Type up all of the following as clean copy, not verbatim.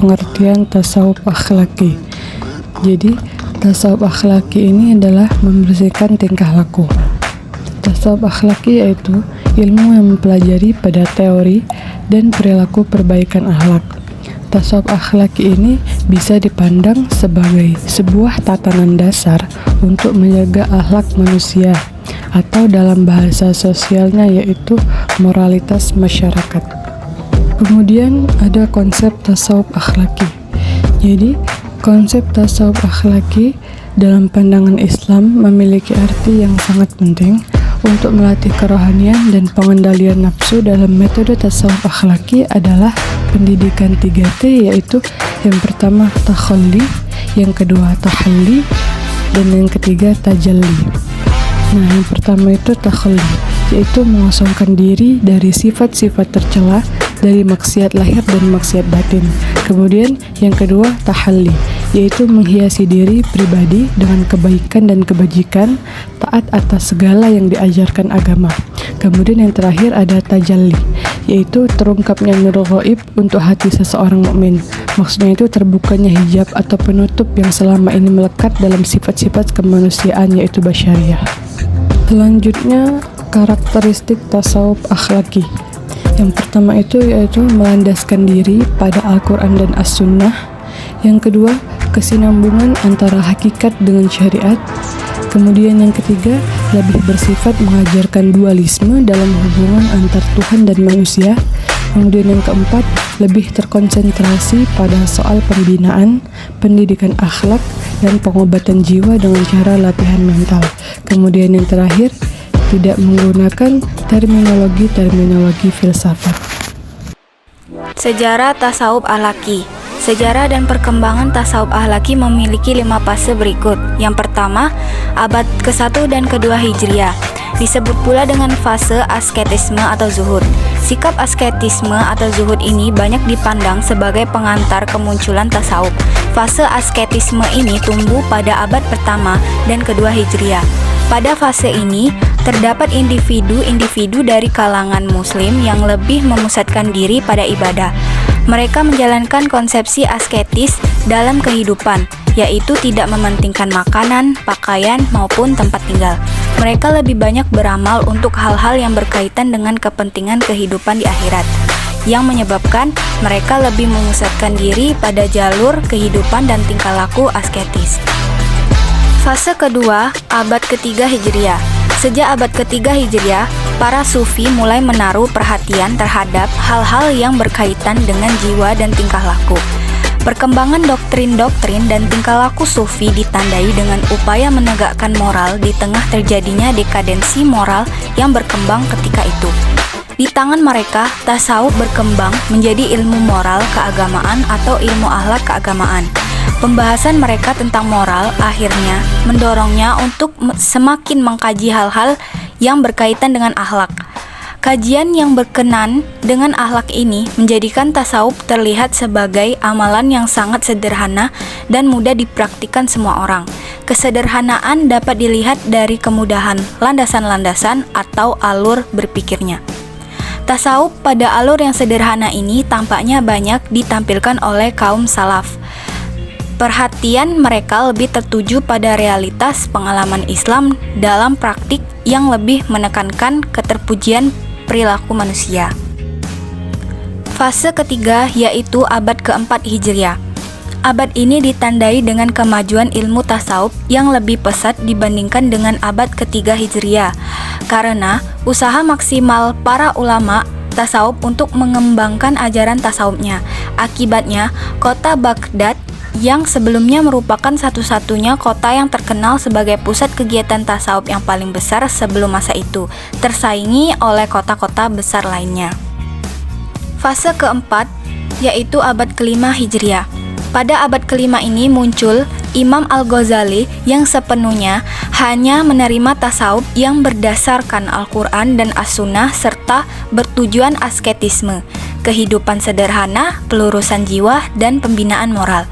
pengertian tasawuf akhlaki. Jadi, tasawuf akhlaki ini adalah membersihkan tingkah laku. Tasawuf akhlaki yaitu ilmu yang mempelajari pada teori dan perilaku perbaikan akhlak. Tasawuf akhlaki ini bisa dipandang sebagai sebuah tatanan dasar untuk menjaga akhlak manusia, atau dalam bahasa sosialnya yaitu moralitas masyarakat. Kemudian ada konsep tasawuf akhlaki. Jadi, konsep tasawuf akhlaki dalam pandangan Islam memiliki arti yang sangat penting untuk melatih kerohanian dan pengendalian nafsu. Dalam metode tasawuf akhlaki adalah pendidikan 3T, yaitu yang pertama takhalli, yang kedua tahalli, dan yang ketiga tajalli. Nah, yang pertama itu takhalli, yaitu mengosongkan diri dari sifat-sifat tercela dari maksiat lahir dan maksiat batin. Kemudian yang kedua tahalli, yaitu menghiasi diri pribadi dengan kebaikan dan kebajikan, taat atas segala yang diajarkan agama. Kemudian yang terakhir ada tajalli, yaitu terungkapnya nurul ghaib untuk hati seseorang mukmin. Maksudnya itu terbukanya hijab atau penutup yang selama ini melekat dalam sifat-sifat kemanusiaan, yaitu basyariah. Selanjutnya, karakteristik tasawuf akhlaki. Yang pertama itu yaitu melandaskan diri pada Al-Quran dan As-Sunnah. Yang kedua, kesinambungan antara hakikat dengan syariat. Kemudian yang ketiga, lebih bersifat mengajarkan dualisme dalam hubungan antar Tuhan dan manusia. Kemudian yang keempat, lebih terkonsentrasi pada soal pembinaan, pendidikan akhlak, dan pengobatan jiwa dengan cara latihan mental. Kemudian yang terakhir, tidak menggunakan terminologi filsafat. Sejarah tasawuf akhlaki. Sejarah dan perkembangan tasawuf akhlaki memiliki 5 fase berikut. Yang pertama, abad ke-1 dan ke-2 Hijriah. Disebut pula dengan fase asketisme atau zuhud. Sikap asketisme atau zuhud ini banyak dipandang sebagai pengantar kemunculan tasawuf. Fase asketisme ini tumbuh pada abad pertama dan kedua Hijriah. Pada fase ini, terdapat individu-individu dari kalangan muslim yang lebih memusatkan diri pada ibadah. Mereka menjalankan konsepsi asketis dalam kehidupan, yaitu tidak mementingkan makanan, pakaian, maupun tempat tinggal. Mereka lebih banyak beramal untuk hal-hal yang berkaitan dengan kepentingan kehidupan di akhirat, yang menyebabkan mereka lebih memusatkan diri pada jalur kehidupan dan tingkah laku asketis. Fase kedua, abad ketiga Hijriah. Sejak abad ketiga Hijriah, para sufi mulai menaruh perhatian terhadap hal-hal yang berkaitan dengan jiwa dan tingkah laku. Perkembangan doktrin-doktrin dan tingkah laku sufi ditandai dengan upaya menegakkan moral di tengah terjadinya dekadensi moral yang berkembang ketika itu. Di tangan mereka, tasawuf berkembang menjadi ilmu moral keagamaan atau ilmu akhlak keagamaan. Pembahasan mereka tentang moral akhirnya mendorongnya untuk semakin mengkaji hal-hal yang berkaitan dengan akhlak. Kajian yang berkenan dengan akhlak ini menjadikan tasawuf terlihat sebagai amalan yang sangat sederhana dan mudah dipraktikkan semua orang. Kesederhanaan dapat dilihat dari kemudahan landasan-landasan atau alur berpikirnya. Tasawuf pada alur yang sederhana ini tampaknya banyak ditampilkan oleh kaum salaf. Perhatian mereka lebih tertuju pada realitas pengalaman Islam dalam praktik yang lebih menekankan keterpujian perilaku manusia. Fase ketiga yaitu abad keempat Hijriah. Abad ini ditandai dengan kemajuan ilmu tasawuf yang lebih pesat dibandingkan dengan abad ketiga Hijriah, karena usaha maksimal para ulama tasawuf untuk mengembangkan ajaran tasawufnya. Akibatnya, kota Baghdad yang sebelumnya merupakan satu-satunya kota yang terkenal sebagai pusat kegiatan tasawuf yang paling besar sebelum masa itu, tersaingi oleh kota-kota besar lainnya. Fase keempat yaitu abad kelima Hijriah. Pada abad kelima ini muncul Imam Al-Ghazali yang sepenuhnya hanya menerima tasawuf yang berdasarkan Al-Quran dan As-Sunnah serta bertujuan asketisme, kehidupan sederhana, pelurusan jiwa, dan pembinaan moral.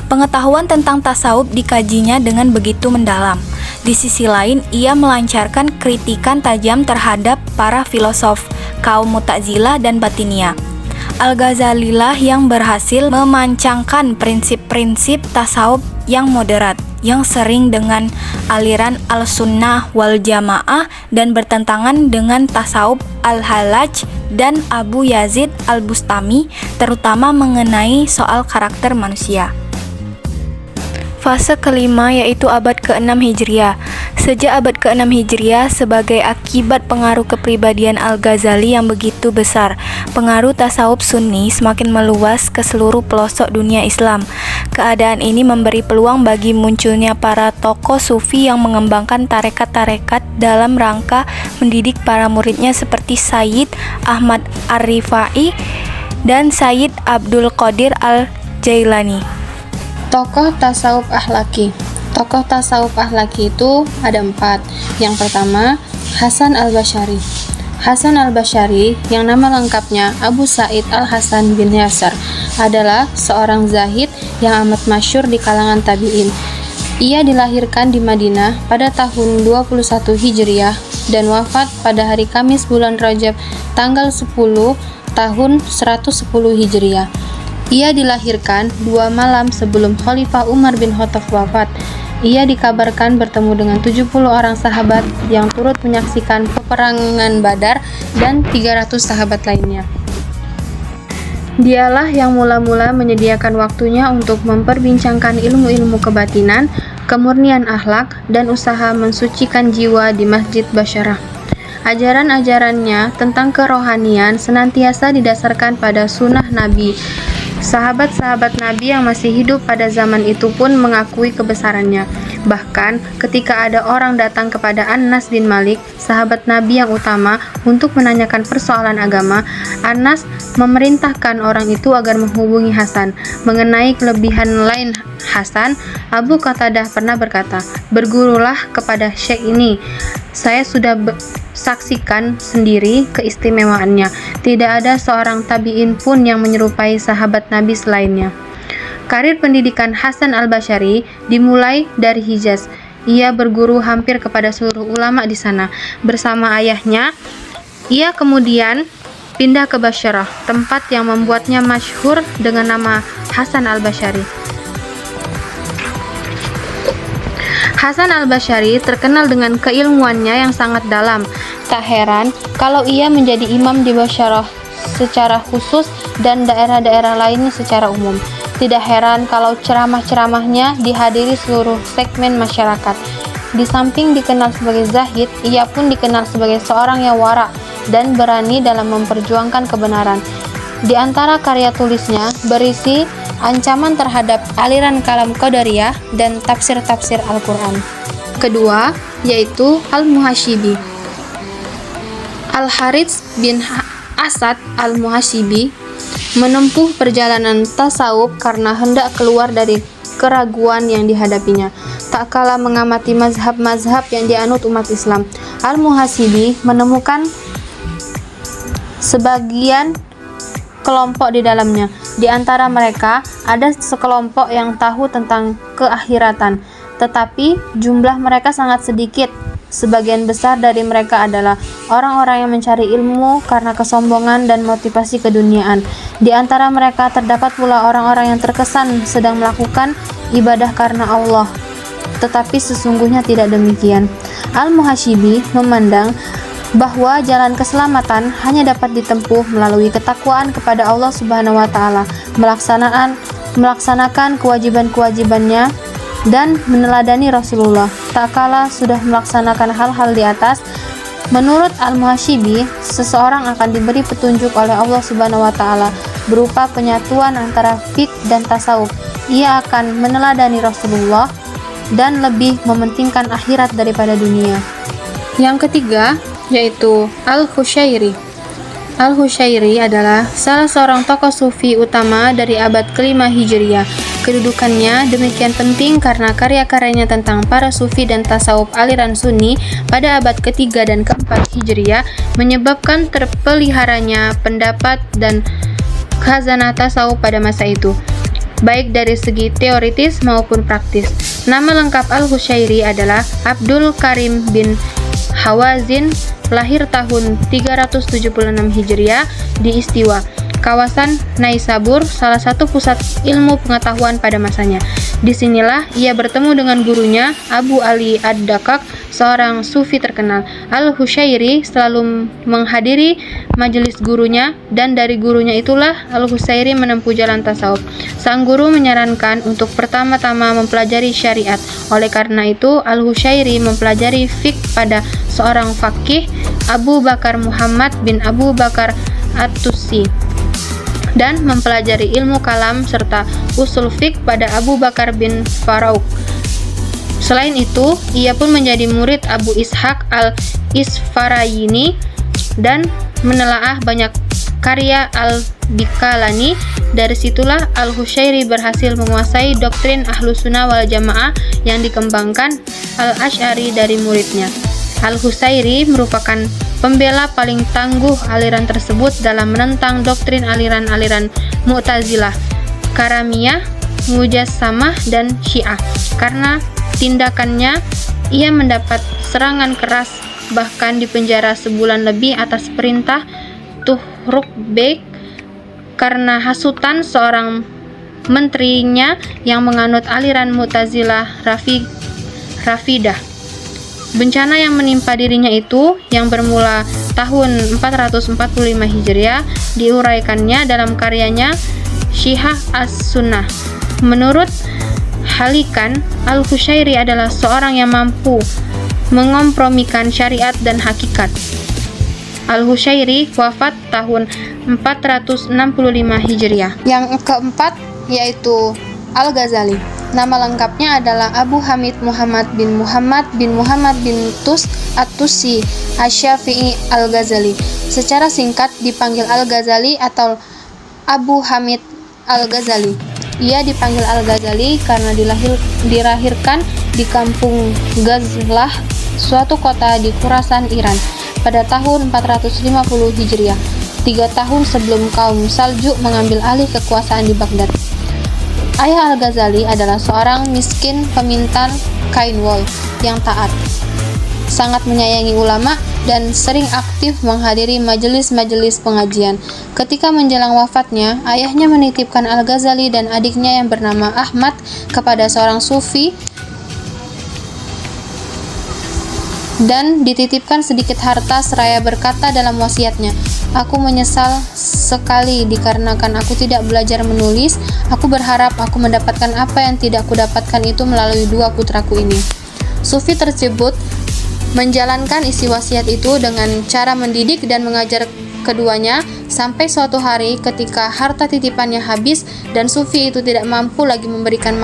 Pengetahuan tentang tasawuf dikajinya dengan begitu mendalam. Di sisi lain, ia melancarkan kritikan tajam terhadap para filosof, kaum Mu'tazilah dan Batiniyah. Al-Ghazali lah yang berhasil memancangkan prinsip-prinsip tasawuf yang moderat, yang sering dengan aliran al-sunnah wal jamaah dan bertentangan dengan tasawuf al-Hallaj dan Abu Yazid al-Bustami, terutama mengenai soal karakter manusia. Fase kelima yaitu abad ke-6 Hijriah. Sejak abad ke-6 Hijriah, sebagai akibat pengaruh kepribadian Al-Ghazali yang begitu besar, pengaruh tasawuf Sunni semakin meluas ke seluruh pelosok dunia Islam. Keadaan ini memberi peluang bagi munculnya para tokoh sufi yang mengembangkan tarekat-tarekat dalam rangka mendidik para muridnya seperti Sayyid Ahmad Ar-Rifai dan Sayyid Abdul Qadir Al-Jailani. Tokoh tasawuf akhlaki. Tokoh tasawuf akhlaki itu ada 4. Yang pertama, Hasan al-Basyari. Hasan al-Basyari, yang nama lengkapnya Abu Sa'id al-Hasan bin Yasar, adalah seorang zahid yang amat masyhur di kalangan tabi'in. Ia dilahirkan di Madinah pada tahun 21 Hijriah dan wafat pada hari Kamis bulan Rajab tanggal 10 tahun 110 Hijriah. Ia dilahirkan 2 malam sebelum Khalifah Umar bin Khattab wafat. Ia dikabarkan bertemu dengan 70 orang sahabat yang turut menyaksikan peperangan Badar dan 300 sahabat lainnya. Dialah yang mula-mula menyediakan waktunya untuk memperbincangkan ilmu-ilmu kebatinan, kemurnian akhlak, dan usaha mensucikan jiwa di Masjid Basyarah. Ajaran-ajarannya tentang kerohanian senantiasa didasarkan pada sunnah Nabi. Sahabat-sahabat Nabi yang masih hidup pada zaman itu pun mengakui kebesarannya. Bahkan ketika ada orang datang kepada Anas bin Malik, sahabat Nabi yang utama, untuk menanyakan persoalan agama, Anas memerintahkan orang itu agar menghubungi Hasan. Mengenai kelebihan lain Hasan, Abu Qatadah pernah berkata, "Bergurulah kepada syekh ini. Saya sudah saksikan sendiri keistimewaannya. Tidak ada seorang tabi'in pun yang menyerupai sahabat Nabi selainnya." Karir pendidikan Hasan al-Basyari dimulai dari Hijaz. Ia berguru hampir kepada seluruh ulama di sana. Bersama ayahnya, ia kemudian pindah ke Basyarah, tempat yang membuatnya masyhur dengan nama Hasan al-Basyari. Hasan al-Basyari terkenal dengan keilmuannya yang sangat dalam. Tak heran kalau ia menjadi imam di Basyarah secara khusus dan daerah-daerah lainnya secara umum. Tidak heran kalau ceramah-ceramahnya dihadiri seluruh segmen masyarakat. Di samping dikenal sebagai zahid, ia pun dikenal sebagai seorang yang wara dan berani dalam memperjuangkan kebenaran. Di antara karya tulisnya berisi ancaman terhadap aliran kalam qadariyah dan tafsir-tafsir Al-Quran. Kedua, yaitu Al-Muhashibi. Al-Harits bin Asad Al-Muhashibi menempuh perjalanan tasawuf karena hendak keluar dari keraguan yang dihadapinya. Tak kalah mengamati mazhab-mazhab yang dianut umat Islam, Al-Muhashibi menemukan sebagian kelompok di dalamnya. Di antara mereka ada sekelompok yang tahu tentang keakhiratan, tetapi jumlah mereka sangat sedikit. Sebagian besar dari mereka adalah orang-orang yang mencari ilmu karena kesombongan dan motivasi keduniaan. Di antara mereka terdapat pula orang-orang yang terkesan sedang melakukan ibadah karena Allah, tetapi sesungguhnya tidak demikian. Al-Muhashibi memandang bahwa jalan keselamatan hanya dapat ditempuh melalui ketakwaan kepada Allah Subhanahu wa taala, melaksanakan kewajiban-kewajibannya dan meneladani Rasulullah. Tak kala sudah melaksanakan hal-hal di atas, menurut Al-Muhashibi, seseorang akan diberi petunjuk oleh Allah Subhanahu wa taala berupa penyatuan antara fiqh dan tasawuf. Ia akan meneladani Rasulullah dan lebih mementingkan akhirat daripada dunia. Yang ketiga, yaitu Al-Khusyairi. Al-Khusyairi adalah salah seorang tokoh sufi utama dari abad ke-5 Hijriah. Kedudukannya demikian penting karena karya-karyanya tentang para sufi dan tasawuf aliran Sunni pada abad ke-3 dan ke-4 Hijriah menyebabkan terpeliharanya pendapat dan khazanah tasawuf pada masa itu, baik dari segi teoritis maupun praktis. Nama lengkap Al-Khusyairi adalah Abdul Karim bin Hawazin, lahir tahun 376 Hijriah di Istiwa. kawasan Naisabur, salah satu pusat ilmu pengetahuan pada masanya. Disinilah ia bertemu dengan gurunya, Abu Ali Ad-Dakak, seorang sufi terkenal. Al-Husyairi selalu menghadiri majelis gurunya, dan dari gurunya itulah Al-Husyairi menempuh jalan tasawuf. Sang guru menyarankan untuk pertama-tama mempelajari syariat. Oleh karena itu, Al-Husyairi mempelajari fiqh pada seorang faqih, Abu Bakar Muhammad bin Abu Bakar At-Tusi, dan mempelajari ilmu kalam serta usul fiqh pada Abu Bakar bin Farauk. Selain itu, ia pun menjadi murid Abu Ishaq al-Isfarayini dan menelaah banyak karya Al-Bikalani. Dari situlah Al-Husyairi berhasil menguasai doktrin Ahlus Sunnah wal Jamaah yang dikembangkan Al-Asy'ari dari muridnya. Al-Husyairi merupakan pembela paling tangguh aliran tersebut dalam menentang doktrin aliran-aliran Mu'tazilah, Karamiyah, Mujassamah, dan Syiah. Karena tindakannya, ia mendapat serangan keras, bahkan dipenjara sebulan lebih atas perintah Tuhruk Beg karena hasutan seorang menterinya yang menganut aliran Mu'tazilah Rafidah. Bencana yang menimpa dirinya itu, yang bermula tahun 445 Hijriah, diuraikannya dalam karyanya Syihah As-Sunnah. Menurut Halikan, Al-Husyairi adalah seorang yang mampu mengompromikan syariat dan hakikat. Al-Husyairi wafat tahun 465 Hijriah. Yang keempat yaitu Al-Ghazali. Nama lengkapnya adalah Abu Hamid Muhammad bin Muhammad bin Tus At-Tusi Asy-Syafi'i Al-Ghazali. Secara singkat dipanggil Al-Ghazali atau Abu Hamid Al-Ghazali. Ia dipanggil Al-Ghazali karena dilahirkan di kampung Ghazlah, suatu kota di Khurasan, Iran, pada tahun 450 Hijriah, 3 tahun sebelum kaum Saljuk mengambil alih kekuasaan di Baghdad. Ayah Al-Ghazali adalah seorang miskin pemintal kain wol yang taat, sangat menyayangi ulama, dan sering aktif menghadiri majelis-majelis pengajian. Ketika menjelang wafatnya, ayahnya menitipkan Al-Ghazali dan adiknya yang bernama Ahmad kepada seorang sufi dan dititipkan sedikit harta seraya berkata dalam wasiatnya, "Aku menyesal sekali dikarenakan aku tidak belajar menulis. Aku berharap aku mendapatkan apa yang tidak kudapatkan itu melalui dua putraku ini." Sufi tersebut menjalankan isi wasiat itu dengan cara mendidik dan mengajar keduanya sampai suatu hari ketika harta titipannya habis dan Sufi itu tidak mampu lagi memberikan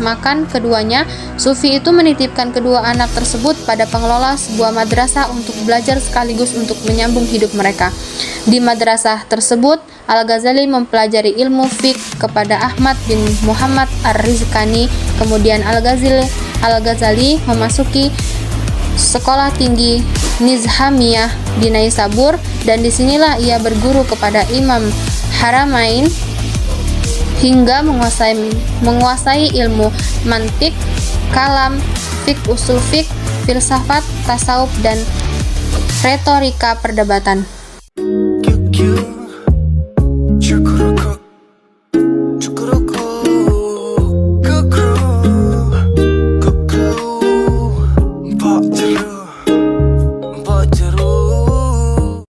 makan keduanya. Sufi itu menitipkan kedua anak tersebut pada pengelola sebuah madrasah untuk belajar sekaligus untuk menyambung hidup mereka. Di madrasah tersebut, Al-Ghazali mempelajari ilmu fiqh kepada Ahmad bin Muhammad Ar-Rizqani. Kemudian Al-Ghazali memasuki sekolah tinggi Nizamiyah di Naisabur, dan disinilah ia berguru kepada Imam Haramain hingga menguasai ilmu mantik, kalam, fiqh, usul fiqh, filsafat, tasawuf, dan retorika perdebatan.